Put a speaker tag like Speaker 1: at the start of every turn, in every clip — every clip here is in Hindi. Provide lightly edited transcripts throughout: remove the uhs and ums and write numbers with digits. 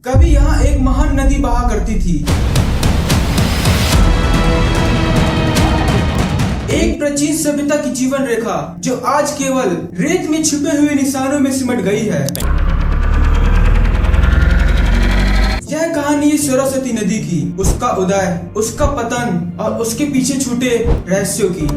Speaker 1: कभी यहाँ एक महान नदी बहा करती थी। एक प्राचीन सभ्यता की जीवन रेखा जो आज केवल रेत में छुपे हुए निशानों में सिमट गई है। यह कहानी है सरस्वती नदी की, उसका उदय, उसका पतन और उसके पीछे छूटे रहस्यों की।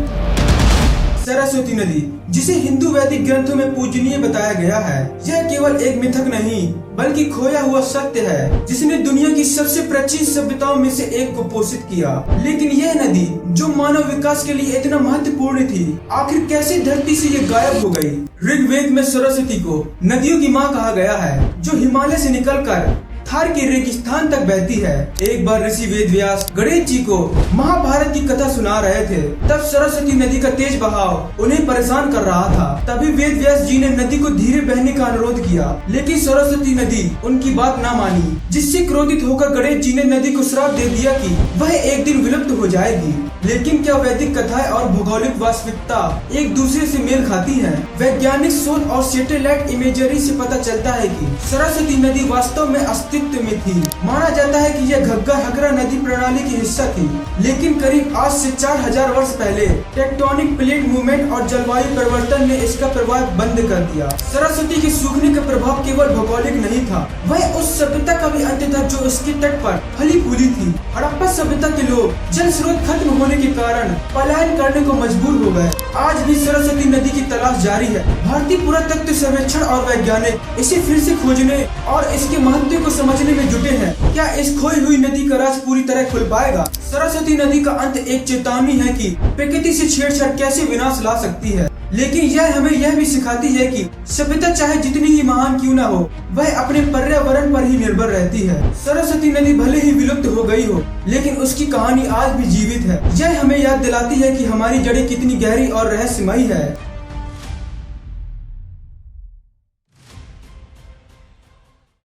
Speaker 1: सरस्वती नदी, जिसे हिंदू वैदिक ग्रंथों में पूजनीय बताया गया है, यह केवल एक मिथक नहीं बल्कि खोया हुआ सत्य है जिसने दुनिया की सबसे प्राचीन सभ्यताओं में से एक को पोषित किया। लेकिन यह नदी जो मानव विकास के लिए इतना महत्वपूर्ण थी, आखिर कैसे धरती से ये गायब हो गई? ऋग्वेद में सरस्वती को नदियों की माँ कहा गया है, जो हिमालय से निकलकर थार के रेगिस्तान तक बहती है। एक बार ऋषि वेद व्यास गणेश जी को महाभारत की कथा सुना रहे थे, तब सरस्वती नदी का तेज बहाव उन्हें परेशान कर रहा था। तभी वेद व्यास जी ने नदी को धीरे बहने का अनुरोध किया, लेकिन सरस्वती नदी उनकी बात न मानी, जिससे क्रोधित होकर गणेश जी ने नदी को श्राप दे दिया कि वह एक दिन विलुप्त हो जाएगी। लेकिन क्या वैदिक कथाएं और भौगोलिक वास्तविकता एक दूसरे से मेल खाती हैं? वैज्ञानिक शोध और सैटेलाइट इमेजरी से पता चलता है कि सरस्वती नदी वास्तव में अस्तित्व में थी। माना जाता है कि यह घग्गर हकरा नदी प्रणाली की हिस्सा थी, लेकिन करीब आज से 4000 वर्ष पहले टेक्टोनिक प्लेट मूवमेंट और जलवायु परिवर्तन ने इसका प्रभाव बंद कर दिया। सरस्वती के सूखने का प्रभाव केवल भौगोलिक नहीं था, वह उस सभ्यता का भी अंत था जो इसके तट पर फली फूली थी। हड़प्पा सभ्यता के लोग जल स्रोत खत्म होने के कारण पलायन करने को मजबूर हो गए। आज भी सरस्वती नदी की तलाश जारी है। भारतीय पुरातत्व सर्वेक्षण और वैज्ञानिक इसे फिर से खोजने और इसके महत्व को समझने में जुटे हैं। क्या इस खोई हुई नदी का राज पूरी तरह खुल पाएगा? सरस्वती नदी का अंत एक चेतावनी है कि प्रकृति से छेड़छाड़ कैसे विनाश ला सकती है, लेकिन यह हमें यह भी सिखाती है कि सभ्यता चाहे जितनी ही महान क्यों न हो, वह अपने पर्यावरण पर ही निर्भर रहती है। सरस्वती नदी भले ही विलुप्त हो गई हो, लेकिन उसकी कहानी आज भी जीवित है। यह हमें याद दिलाती है कि हमारी जड़ें कितनी गहरी और रहस्यमयी है।